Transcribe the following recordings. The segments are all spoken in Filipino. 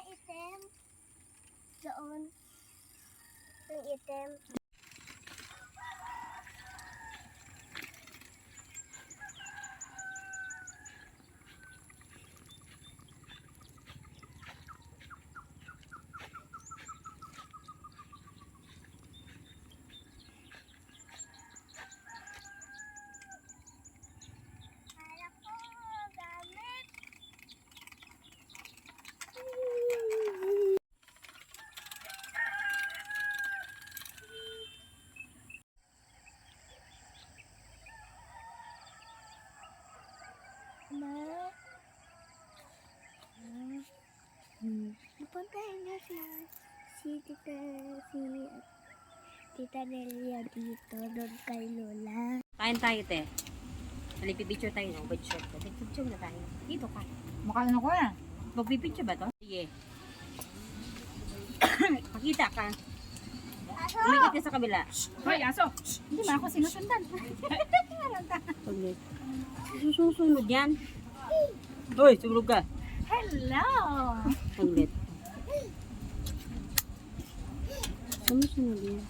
itim. Doon. Yung itim. Napuntahin niya si Tita Nelia dito, doon kay Lola. Kain tayo, te. Halipipicture tayo, no? Picture. Picture na tayo. Dito ka. Mukha na ko yan. Magpipicture ba to? Sige. Pakita ka. Umikit ka sa kabila. Hoy, aso! Hindi ba ako sinusundan? Paglit. Susunod yan. Hoy, sumulog ka. Hello! Paglit. Sumusunod yan.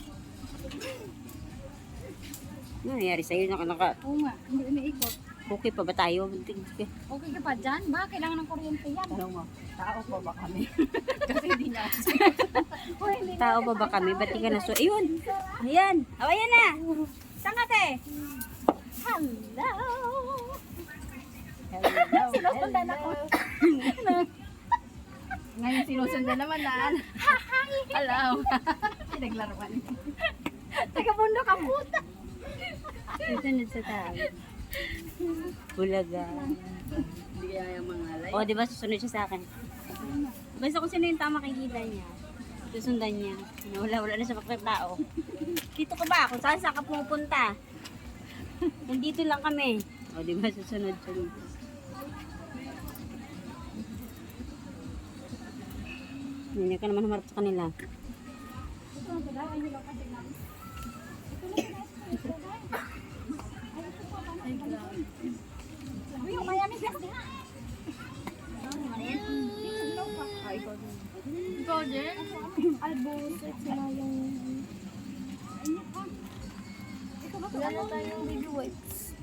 Ano nangyari sa'yo? Naka. Oo nga, hindi umiikot. Okay pa ba tayo? Okay ka pa dyan? Ba, kailangan ng kuryente yan. Tanong mo, Tao pa ba kami? Kasi hindi niya ako Hoy, hindi tao pa ba kami? Ba't di ka na Ayun! Ayan! Oh, ayan na! Saan ka, te? Hello! Hello! Sinusundan ako. Ngayon sinusundan naman na. Hello! Pinaglaruan. Taga bundok ang puta. Susunod sa tao. Bulaga. Hindi kaya yung mga alay. O, di ba susunod siya sa akin? Basta kung sino yung tama makikita niya. Susundan niya. Wala na siya makakatao. Dito ka ba? Kung saan ka pupunta? Nandito lang kami. O, di ba susunod siya dito? Hindi ka naman humarap sa kanila. Ikaw din? Albuset sila yung... Wala na tayong baby wipes.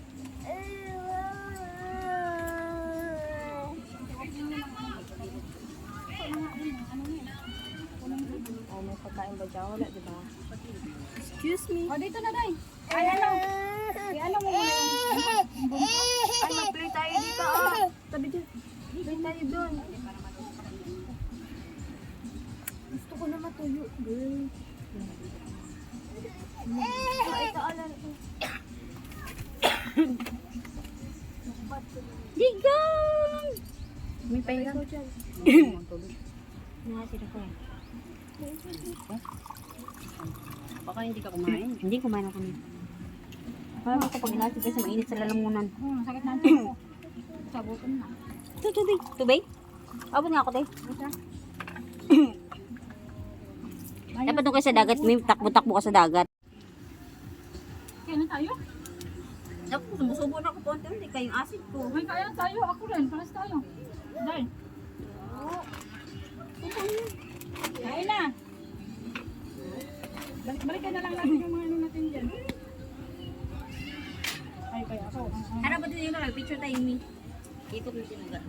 O, may pagkain ba dyan? Wala, di ba? Excuse me. O, dito na, Day. Ay, ano? Ay, ano mo muna yung... Ay, mag-play tayo dito, ah. Tabi dyan. Play tayo doon. Gusto ko na matuyo, girl. Ay, kaalan ko. Digang! May pahinga. Nakasira ko eh. Baka hindi ka kumain. Hindi kumain ako niya. Parang ako pag inasig kasi mainit sa lalamunan. Sakit na ako. Sabutan na. Ito, tubig. Tubig? Abot nga ako, te. Dapat nung kayo sa dagat, may takbo-takbo ka sa dagat. Kaya na tayo? Dapat sumusubo na ako po. Hindi kayong acid ko. May kaya tayo. Ako rin. Paras tayo. Day. Kaya na. Balikan na lang natin yung mga ano natin dyan. Ay, kaya ako. Harap ba din yung lang? Picture tayo, Mi. Dito ko yung tinaga.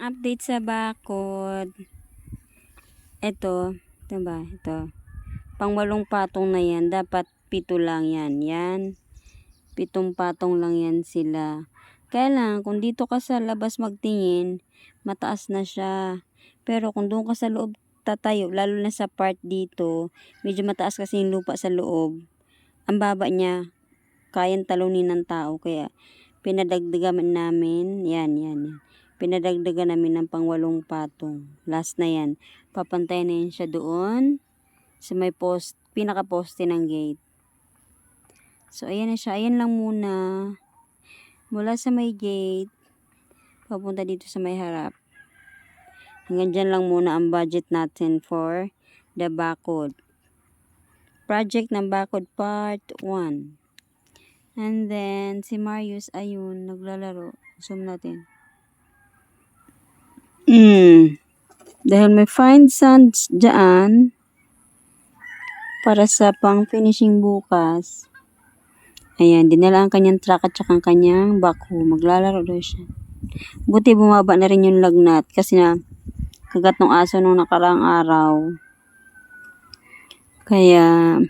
Update sa bakod. Ito ba? Ito. Pang 8 patong na yan. Dapat 7 lang yan. Yan. 7 patong lang yan sila. Kaya lang, kung dito ka sa labas magtingin, mataas na siya. Pero kung doon ka sa loob tatayo, lalo na sa part dito, medyo mataas kasi yung lupa sa loob. Ang baba niya, kayang talunin ng tao. Kaya, pinadagdagan namin, yan. Pinadagdagan namin ng pang 8 patong. Last na yan. Papantayan na yan siya doon sa may post, pinaka-poste ng gate. So, ayan na siya. Ayan lang muna. Mula sa may gate, papunta dito sa may harap. Hanggang dyan lang muna ang budget natin for the bakod. Project ng bakod part 1. And then, si Marius, ayun, naglalaro. Zoom natin. Dahil may fine sands dyan, para sa pang finishing bukas, ayan, dinala ang kanyang truck at saka ang kanyang backhoe. Maglalaro daw siya. Buti bumaba na rin yung lagnat kasi na kagat ng aso nung nakaraang araw. Kaya,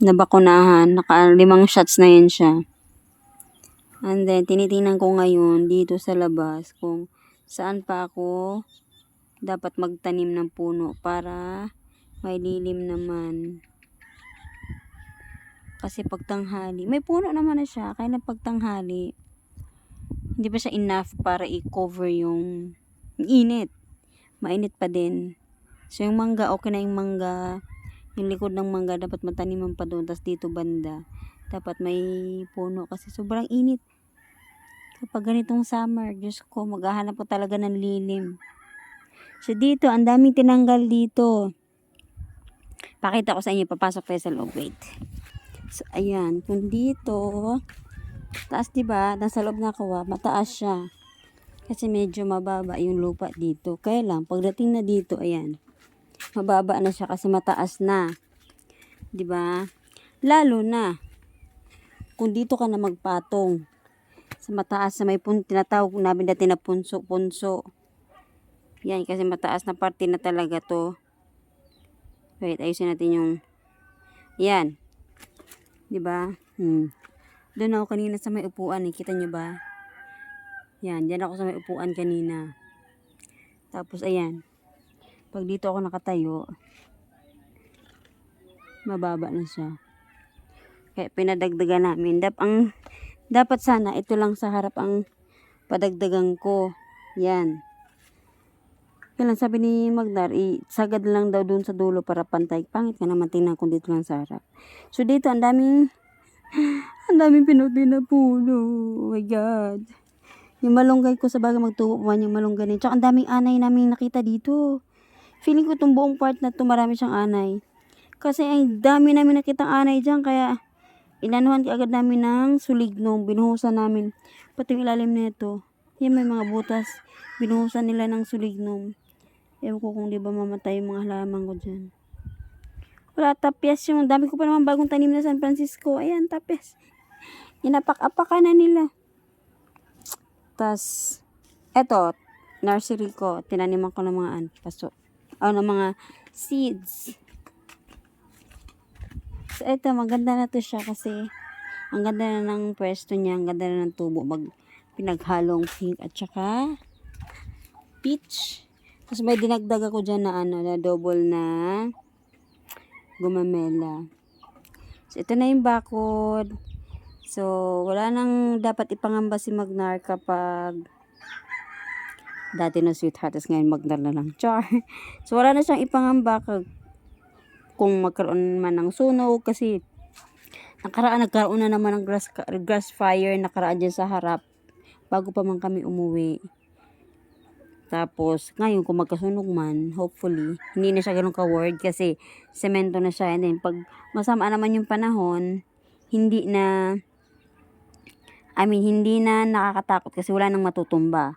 nabakunahan. 5 shots na yan siya. And then, tinitingnan ko ngayon dito sa labas kung saan pa ako dapat magtanim ng puno para may lilim naman. Kasi pagtanghali, may puno naman na siya, kaya na pagtanghali, hindi pa siya enough para i-cover yung init. Mainit pa din. So yung mangga, okay na yung mangga. Yung likod ng mangga, dapat mataniman pa doon. Tapos dito banda, dapat may puno kasi sobrang init. Kapag ganitong summer, Diyos ko, maghahanap po talaga ng lilim. So dito, ang daming tinanggal dito. Pakita ko sa inyo, papasok tayo sa loob. Wait. So ayan, kung dito, taas diba, nasa loob na kawa, mataas siya. Kasi medyo mababa yung lupa dito. Kaya lang, pagdating na dito, ayan, mababa na siya kasi mataas na. Diba? Lalo na, kung dito ka na magpatong, sa mataas na may tinatawag namin dati na punso. Yan, kasi mataas na parte na talaga to. Wait, ayusin natin yung, yan. Diba? Doon ako kanina sa may upuan eh. Kita nyo ba? Yan, dyan ako sa may upuan kanina. Tapos, ayan. Pag dito ako nakatayo, mababa na siya. Kaya pinadagdagan namin. Dapat sana, ito lang sa harap ang padagdagan ko. Yan. Kaya lang sabi ni Magdar, sagad lang daw dun sa dulo para pantay. Pangit ka naman, tingnan kung dito lang sa harap. So dito, ang daming pinuti na puno. Oh my God. Yung malunggay ko sa bagay magtubo pa yung malunggay niya. Tsaka ang daming anay namin nakita dito. Feeling ko itong buong part na ito marami siyang anay. Kasi ang dami namin nakitang anay dyan. Kaya inanuhan agad namin ng sulignom. Binuhusan namin. Pati yung ilalim nito. Yan may mga butas. Binuhusan nila ng sulignom. Ewan ko kung di ba mamatay yung mga halaman ko dyan. Wala, tapyas yung. Dami ko pa naman bagong tanim na San Francisco. Ayan, tapyas. Inapak-apakan na nila. Tas, eto, nursery ko. Tinaniman ko ng mga ng mga seeds. So, eto, maganda na to siya kasi ang ganda na ng pwesto niya. Ang ganda na ng tubo. Pinaghalong pink at saka peach. Tapos may dinagdag ako dyan na double na gumamela. So, ito na yung bakod. So, wala nang dapat ipangamba si Magnar kapag dati na sweetheart, tapos ngayon Magnar na lang. Char. So, wala na siyang ipangamba kung magkaroon man ng sunog kasi nagkaroon na naman ng grass fire nakaraan dyan sa harap bago pa man kami umuwi. Tapos, ngayon, kung magkasunog man, hopefully, hindi na siya ganun ka-word kasi semento na siya. And then, pag masama naman yung panahon, hindi na nakakatakot kasi wala nang matutumba.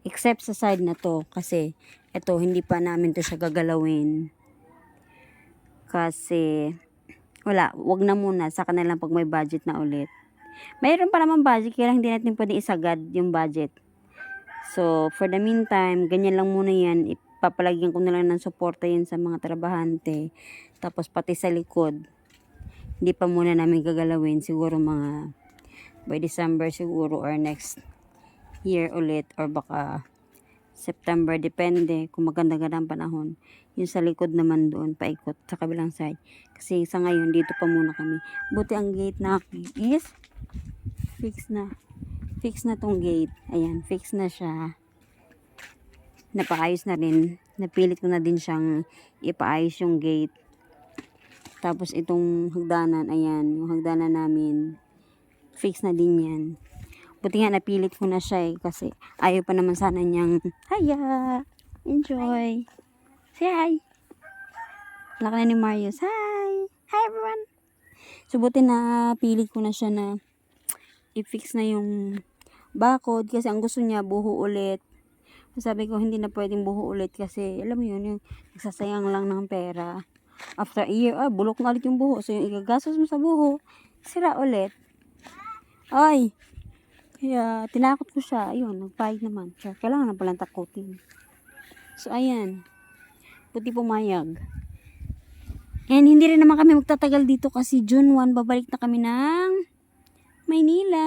Except sa side na to kasi, eto, hindi pa namin to siya gagalawin. Kasi, wag na muna. Saka na lang pag may budget na ulit. Mayroon pa naman budget, kaya hindi natin pwede isagad yung budget. So, for the meantime, ganyan lang muna yan. Ipapalagyan ko na lang ng suporta yan sa mga trabahante. Tapos, pati sa likod. Hindi pa muna namin gagalawin. Siguro mga by December siguro or next year ulit or baka September, depende kung maganda-ganda ang panahon. Yung sa likod naman doon, paikot sa kabilang side. Kasi sa ngayon, dito pa muna kami. Buti ang gate na is fix na. Fix na tong gate. Ayan, fix na siya. Napaayos na rin. Napilit ko na din siyang ipaayos yung gate. Tapos itong hagdanan, ayan, yung hagdanan namin, fix na din yan. Buti nga napilit ko na siya kasi ayaw pa naman sana niyang, hiya, enjoy. Say hi. Laka na ni Marius, hi. Hi everyone. So buti na pilit ko na siya na i-fix na yung bakod kasi ang gusto niya buho ulit. Sabi ko hindi na pwedeng buho ulit kasi alam mo yun, yung nagsasayang lang ng pera. After a year, bulok na ulit yung buho. So yung igagastos mo sa buho, sira ulit. Ay! Kaya, tinakot ko siya. Ayun, nagpahig naman. Kaya, kailangan na palang takutin. So, ayan. Buti pumayag. And, hindi rin naman kami magtatagal dito kasi June 1, babalik na kami ng Maynila.